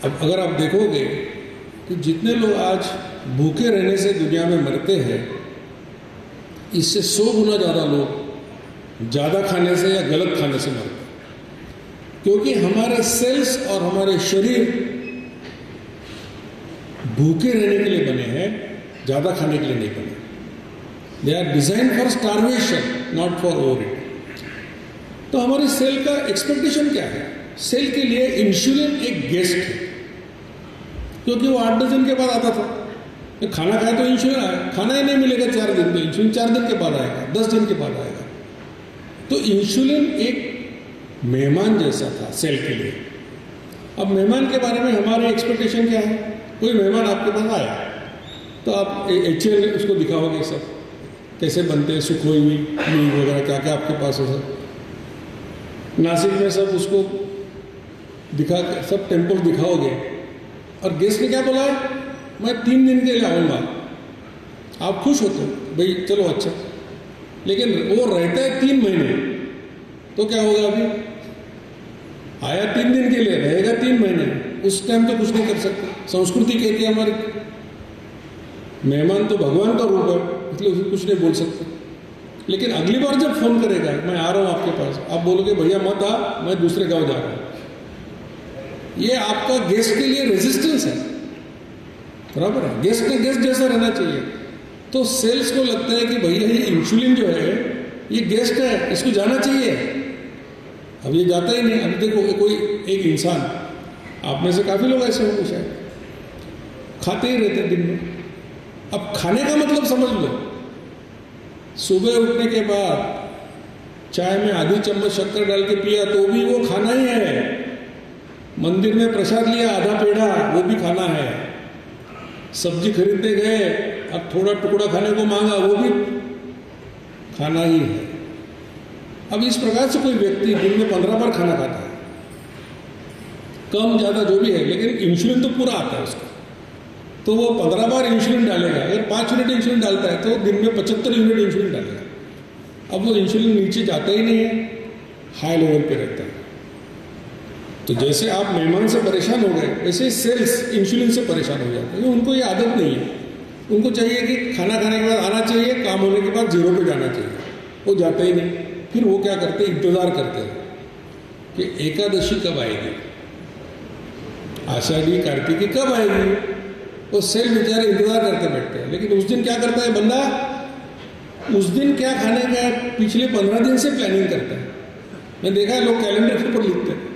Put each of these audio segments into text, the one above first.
अब अगर आप देखोगे कि जितने लोग आज भूखे रहने से दुनिया में मरते हैं, इससे 100 गुना ज़्यादा लोग ज़्यादा खाने से या गलत खाने से मरते हैं। क्योंकि हमारे सेल्स और हमारे शरीर भूखे रहने के लिए बने हैं, ज़्यादा खाने के लिए नहीं बने। They are designed for starvation, not for over eating. तो हमारे सेल का एक्सपेक्टेशन क्या है? सेल के लिए इंसुलिन एक गेस्ट है, क्योंकि वो 8-10 दिन के बाद आता था। खाना खाए तो इंसुलिन आए, खाना ही नहीं मिलेगा 4 दिन तो इंसुलिन 4 दिन के बाद आएगा, 10 दिन के बाद आएगा। तो इंसुलिन एक मेहमान जैसा था सेल के लिए। अब मेहमान के बारे में हमारे एक्सपेक्टेशन क्या है? कोई मेहमान आपके पास आया तो आप HL उसको दिखाओगे, सब कैसे बनते हैं, सुखोई हुई मीट वगैरह क्या क्या आपके पास है सब। नासिक में सब उसको दिखा, सब टेम्पल दिखाओगे। और गेस्ट ने क्या बोला है? मैं 3 दिन के लिए आऊँगा। आप खुश होते हो भाई, चलो अच्छा। लेकिन वो रहता है 3 महीने, तो क्या होगा? अभी आया 3 दिन के लिए, रहेगा 3 महीने, उस टाइम तो कुछ नहीं कर सकते। संस्कृति कहती है हमारी मेहमान तो भगवान का रूप है, इसलिए उसे कुछ नहीं बोल सकते। लेकिन अगली बार जब फोन करेगा, मैं आ रहा हूँ आपके पास, आप बोलोगे भैया मत आ, मैं दूसरे गांव जा रहा हूँ। ये आपका गेस्ट के लिए रेजिस्टेंस है, बराबर है। गेस्ट ने गेस्ट जैसा रहना चाहिए। तो सेल्स को लगता है कि भैया ये इंसुलिन जो है ये गेस्ट है, इसको जाना चाहिए। अब ये जाता ही नहीं। अब देखो कोई एक इंसान, आप में से काफी लोग ऐसे होंगे शायद, खाते ही रहते दिन में। अब खाने का मतलब समझ लो, सुबह उठने के बाद चाय में आधी चम्मच शक्कर डाल के पिया तो भी वो खाना ही है। मंदिर में प्रसाद लिया आधा पेड़ा, वो भी खाना है। सब्जी खरीदने गए, अब थोड़ा टुकड़ा खाने को मांगा, वो भी खाना ही है। अब इस प्रकार से कोई व्यक्ति दिन में 15 बार खाना खाता है, कम ज्यादा जो भी है, लेकिन इंसुलिन तो पूरा आता है उसका, तो वो 15 बार इंसुलिन डालेगा। अगर 5 यूनिट इंसुलिन डालता है तो दिन में 75 यूनिट इंसुलिन डालेगा। अब वो इंसुलिन नीचे जाता ही नहीं है, हाई लेवल पे रहता है। तो जैसे आप मेहमान से परेशान हो गए, वैसे सेल्स इंसुलिन से परेशान हो जाते हैं। उनको ये आदत नहीं है। उनको चाहिए कि खाना खाने के बाद आना चाहिए, काम होने के बाद 0 पे जाना चाहिए। वो जाता ही नहीं। फिर वो क्या करते हैं? इंतजार करते हैं कि एकादशी कब आएगी, आषाढ़ी कार्तिकी कब आएगी। वो सेल बेचारे इंतजार करते बैठते हैं। लेकिन उस दिन क्या करता है बंदा? उस दिन क्या खाने का है, पिछले 15 दिन से प्लानिंग करता है। मैं देखा है लोग कैलेंडर के ऊपर लिखते हैं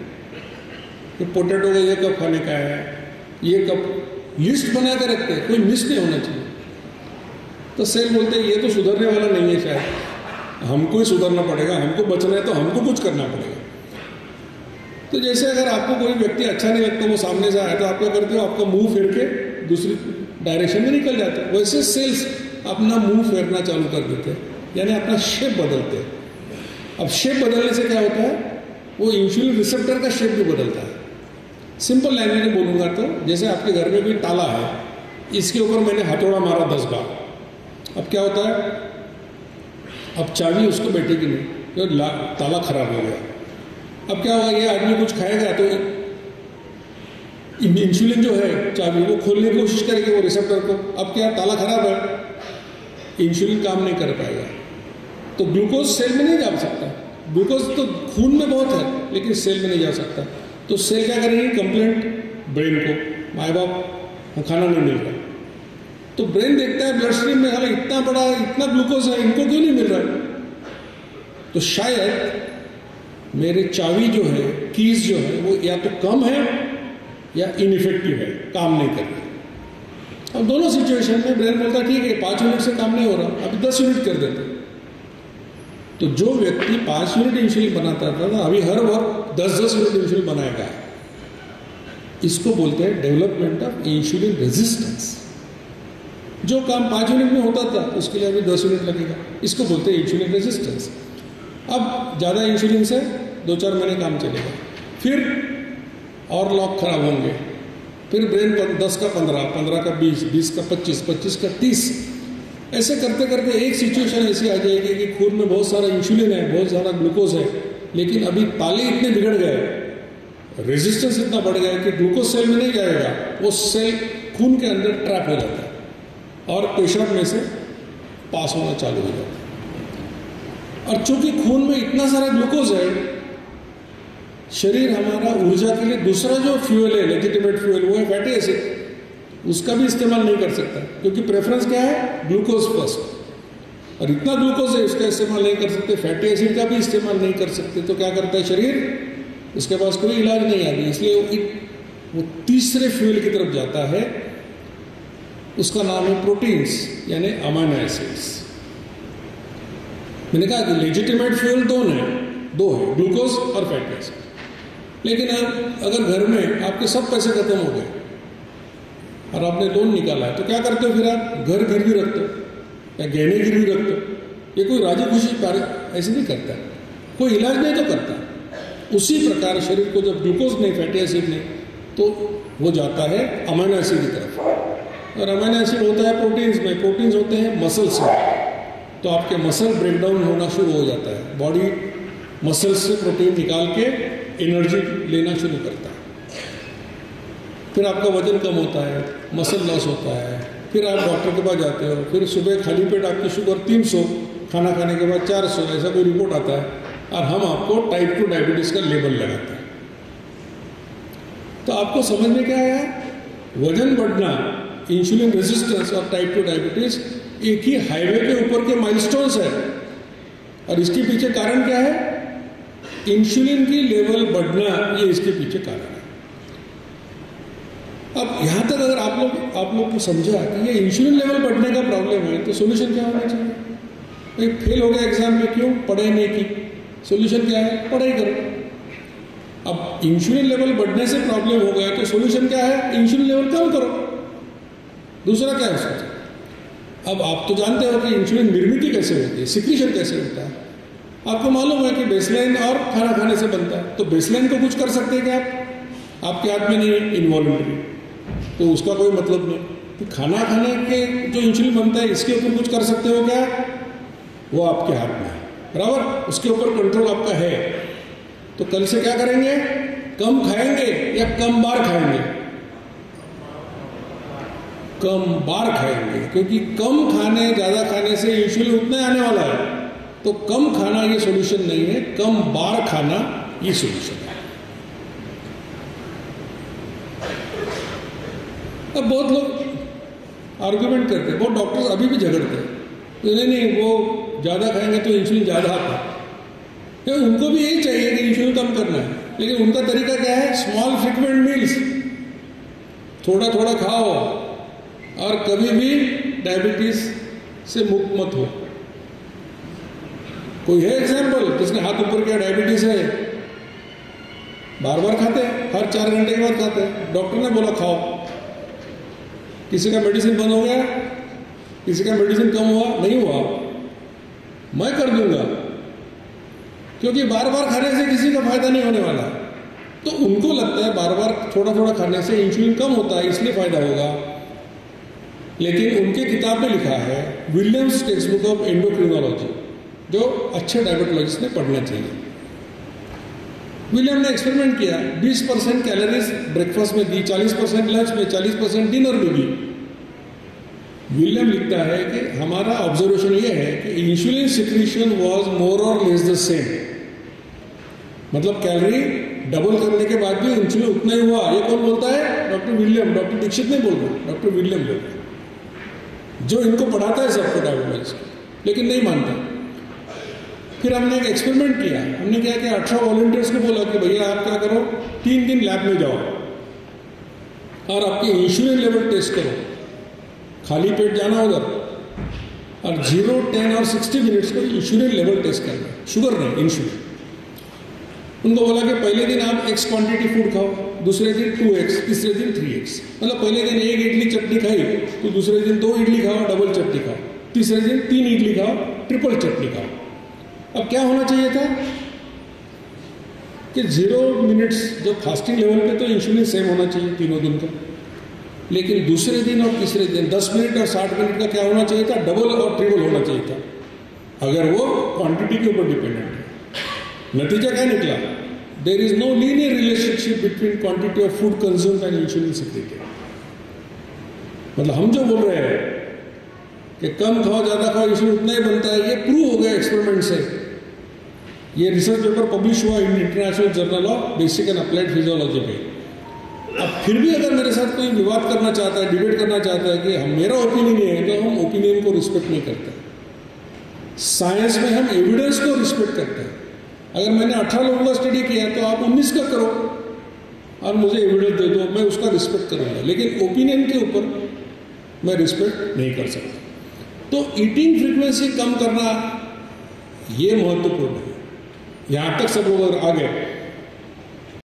कि पोटैटो का ये कब खाने का है, ये कब, लिस्ट बना के रखते हैं, कोई मिस नहीं होना चाहिए। तो सेल बोलते हैं ये तो सुधरने वाला नहीं है, शायद हमको ही सुधरना पड़ेगा, हमको बचना है तो हमको कुछ करना पड़ेगा। तो जैसे अगर आपको कोई व्यक्ति अच्छा नहीं लगता, वो सामने से आया तो आप क्या करते हो? आपका मुंह फेर के दूसरी डायरेक्शन में निकल जाते हैं। वैसे सेल्स अपना मुंह फेरना चालू कर देते हैं, यानी अपना शेप बदलते हैं। अब शेप बदलने से क्या होता है? वो इंसुलिन रिसेप्टर का शेप भी बदलता है। सिंपल लैंग्वेज में बोलूंगा तो जैसे आपके घर में कोई ताला है, इसके ऊपर मैंने हथौड़ा मारा 10 बार, अब क्या होता है? अब चाबी उसको बैठेगी नहीं, तो ताला खराब हो गया। अब क्या होगा? ये आदमी कुछ खाएगा तो इंसुलिन जो है चाबी वो खोलने की कोशिश करेगी वो रिसेप्टर को। अब क्या? ताला खराब है, इंसुलिन काम नहीं कर पाएगा। तो ग्लूकोज सेल में नहीं जा सकता। ग्लूकोज तो खून में बहुत है, लेकिन सेल में नहीं जा सकता। तो सेल क्या करेंगे? कंप्लेंट ब्रेन को, माए बाप खाना नहीं मिल रहा। तो ब्रेन देखता है ब्लड स्ट्रीम में हाल इतना बड़ा, इतना ग्लूकोज है, इनको क्यों नहीं मिल रहा है? तो शायद मेरे चाबी जो है, कीज जो है, वो या तो कम है या इनइफेक्टिव है, काम नहीं कर रही। अब दोनों सिचुएशन में ब्रेन बोलता है ठीक है 5 यूनिट से काम नहीं हो रहा, अभी 10 यूनिट कर देते। तो जो व्यक्ति 5 यूनिट इंसुलिन बनाता था, अभी हर वक्त 10-10 यूनिट इंसुलिन बनाएगा। इसको बोलते हैं डेवलपमेंट ऑफ इंसुलिन रेजिस्टेंस। जो काम 5 यूनिट में होता था उसके लिए अभी 10 यूनिट लगेगा। इसको बोलते हैं इंसुलिन रेजिस्टेंस। अब ज़्यादा इंसुलिन से 2-4 महीने काम चलेगा, फिर और लॉक खराब होंगे, फिर ब्रेन 10 का 15, 15 का 20, 20 का 25, 25 का 30, ऐसे करते करते एक सिचुएशन ऐसी आ जाएगी कि खून में बहुत सारा इंसुलिन है, बहुत सारा ग्लूकोज है, लेकिन अभी ताले इतने बिगड़ गए रेजिस्टेंस इतना बढ़ गया कि ग्लूकोज सेल में नहीं जाएगा, वो सेल खून के अंदर ट्रैप हो जाता है और पेशाब में से पास होना चालू हो जाता है। और चूंकि खून में इतना सारा ग्लूकोज है, शरीर हमारा ऊर्जा के लिए दूसरा जो फ्यूल है, लेजिटिमेट फ्यूल, वो है फैटी एसिड, उसका भी इस्तेमाल नहीं कर सकता क्योंकि प्रेफरेंस क्या है, ग्लूकोज फर्स्ट। और इतना ग्लूकोज है उसका इस्तेमाल नहीं कर सकते, फैटी एसिड का भी इस्तेमाल नहीं कर सकते। तो क्या करता है शरीर, उसके पास कोई इलाज नहीं आता, इसलिए वो तीसरे फ्यूल की तरफ जाता है, उसका नाम है प्रोटीन्स यानी अमाइनो एसिड्स। मैंने कहा कि लेजिटिमेट फ्यूल दो है, ग्लूकोज और फैटी एसिड। लेकिन अब अगर घर में आपके सब पैसे खत्म हो गए और आपने लोन निकाला है, तो क्या करते हो फिर आप, घर गिरवी रखते हो या गहने गिरवी रखते हो। ये कोई राजी खुशी ऐसे नहीं करता, कोई इलाज नहीं तो करता। उसी प्रकार शरीर को जब ग्लूकोज नहीं, फैटी एसिड नहीं, तो वो जाता है अमाइनो एसिड की तरफ। और अमाइनो एसिड होता है प्रोटीन्स में, प्रोटीन्स होते हैं मसल्स में, तो आपके मसल ब्रेकडाउन होना शुरू हो जाता है। बॉडी मसल्स से प्रोटीन निकाल के एनर्जी लेना शुरू करता है, फिर आपका वजन कम होता है, मसल लॉस होता है, फिर आप डॉक्टर के पास जाते हो, फिर सुबह खाली पेट आपकी शुगर 300, खाना खाने के बाद 400, ऐसा कोई रिपोर्ट आता है और हम आपको टाइप 2 डायबिटीज का लेबल लगाते हैं। तो आपको समझ में क्या आया, वजन बढ़ना, इंसुलिन रेजिस्टेंस और टाइप 2 डायबिटीज एक ही हाईवे के ऊपर के माइलस्टोन्स है। और इसके पीछे कारण क्या है, इंसुलिन की लेवल बढ़ना, ये इसके पीछे कारण है। अब यहां तक अगर आप लोग को समझा कि ये इंसुलिन लेवल बढ़ने का प्रॉब्लम है, तो सोल्यूशन क्या होना चाहिए। भाई फेल हो गया एग्जाम में, क्यों, पढ़ाई नहीं की, सोल्यूशन क्या है, पढ़ाई करो। अब इंसुलिन लेवल बढ़ने से प्रॉब्लम हो गया, तो सोल्यूशन क्या है, इंसुलिन लेवल कम करो, दूसरा क्या है उसका। अब आप तो जानते हो कि इंसुलिन निर्मित कैसे होती है, सिक्रीशन कैसे होता है, आपको मालूम है कि बेसलाइन और खाना खाने से बनता है। तो बेसलाइन को कुछ कर सकते हैं क्या आप, आपके हाथ में नहीं है, इनवॉल्यूंटरी, तो उसका कोई मतलब नहीं। तो खाना खाने के जो इंसुलिन बनता है, इसके ऊपर कुछ कर सकते हो क्या, वो आपके हाथ में है, बराबर, उसके ऊपर कंट्रोल आपका है। तो कल से क्या करेंगे, कम खाएंगे या कम बार खाएंगे, कम बार खाएंगे, क्योंकि कम खाने ज्यादा खाने से इंसुलिन उतना आने वाला है। तो कम खाना ये सॉल्यूशन नहीं है, कम बार खाना ये सॉल्यूशन है। अब बहुत लोग आर्गुमेंट करते हैं, बहुत डॉक्टर्स अभी भी झगड़ते हैं, नहीं वो ज्यादा खाएंगे तो इंसुलिन ज्यादा आता है। उनको भी यही चाहिए कि इंसुलिन कम करना है, लेकिन उनका तरीका क्या है, स्मॉल फ्रिक्वेंट मील्स, थोड़ा थोड़ा खाओ और कभी भी डायबिटीज से मुक्त मत हो। कोई है एग्जाम्पल जिसने हाथ ऊपर किया, डायबिटीज है, बार बार खाते हैं, हर 4 घंटे के बाद खाते हैं, डॉक्टर ने बोला खाओ, किसी का मेडिसिन बंद हो गया, किसी का मेडिसिन कम हुआ, नहीं हुआ, मैं कर दूंगा, क्योंकि बार बार खाने से किसी का फायदा नहीं होने वाला। तो उनको लगता है बार बार थोड़ा थोड़ा खाने से इंसुलिन कम होता है, इसलिए फायदा होगा। लेकिन उनके किताब में लिखा है, Williams text book of endocrinology, जो अच्छे डायबिटोलॉजिस्ट ने पढ़ना चाहिए। विलियम ने एक्सपेरिमेंट किया, 20% कैलोरीज ब्रेकफास्ट में दी, 40% लंच में, 40% डिनर में दी। विलियम लिखता है कि हमारा ऑब्जर्वेशन ये है कि इंसुलिन सिक्रीशन वाज मोर और लेस द सेम, मतलब कैलोरी डबल करने के बाद भी इंसुलिन उतना ही हुआ। ये कौन बोलता है, डॉक्टर विलियम, डॉक्टर दीक्षित नहीं बोल रहे, डॉक्टर विलियम बोल रहे, जो इनको पढ़ाता है सबको डायबिटोलॉजिस्ट, लेकिन नहीं मानता। फिर हमने एक एक्सपेरिमेंट किया, हमने क्या किया, 18 वॉलंटियर्स को बोला कि भैया आप क्या करो, 3 दिन लैब में जाओ और आपके इंसुलिन लेवल टेस्ट करो, खाली पेट जाना उधर, और 0, 10 और 60 मिनट्स को इंसुलिन लेवल टेस्ट करना, शुगर नहीं, इंसुलिन। उनको बोला कि पहले दिन आप X क्वांटिटी फूड खाओ, दूसरे दिन 2X, तीसरे दिन 3X, मतलब पहले दिन 1 इडली चटनी खाई, तो दूसरे दिन 2 इडली खाओ, डबल चटनी खाओ, तीसरे दिन 3 इडली खाओ, ट्रिपल चटनी खाओ। अब क्या होना चाहिए था कि 0 मिनट्स जो फास्टिंग लेवल पे तो इंसुलिन सेम होना चाहिए तीनों दिन का, लेकिन दूसरे दिन और तीसरे दिन 10 मिनट और 60 मिनट का क्या होना चाहिए था, डबल और ट्रिपल होना चाहिए था, अगर वो क्वांटिटी के ऊपर डिपेंडेंट है। नतीजा क्या निकला, there is no linear relationship between quantity of food consumed and insulin secreted. मतलब हम जो बोल रहे हैं कि कम खाओ ज़्यादा खाओ इंसुलिन उतना ही बनता है, ये प्रूव हो गया एक्सपेरिमेंट से. ये रिसर्च पेपर पब्लिश हुआ in international journal of basic and applied physiology में. अब फिर भी अगर मेरे साथ कोई विवाद करना चाहता है, डिबेट करना चाहता है कि मेरा ओपिनियन ये है, तो हम ओपिनियन को रिस्पेक्ट नहीं करते. साइंस में हम एविडेंस को रिस्पेक्ट करते हैं. अगर मैंने 18 लोगों का स्टडी किया तो आप 19 का करो और मुझे एविडेंस दे दो, मैं उसका रिस्पेक्ट करूंगा. लेकिन ओपिनियन के ऊपर मैं रिस्पेक्ट नहीं कर सकता. तो ईटिंग फ्रीक्वेंसी कम करना ये महत्वपूर्ण है. यहां तक सब लोग आ गए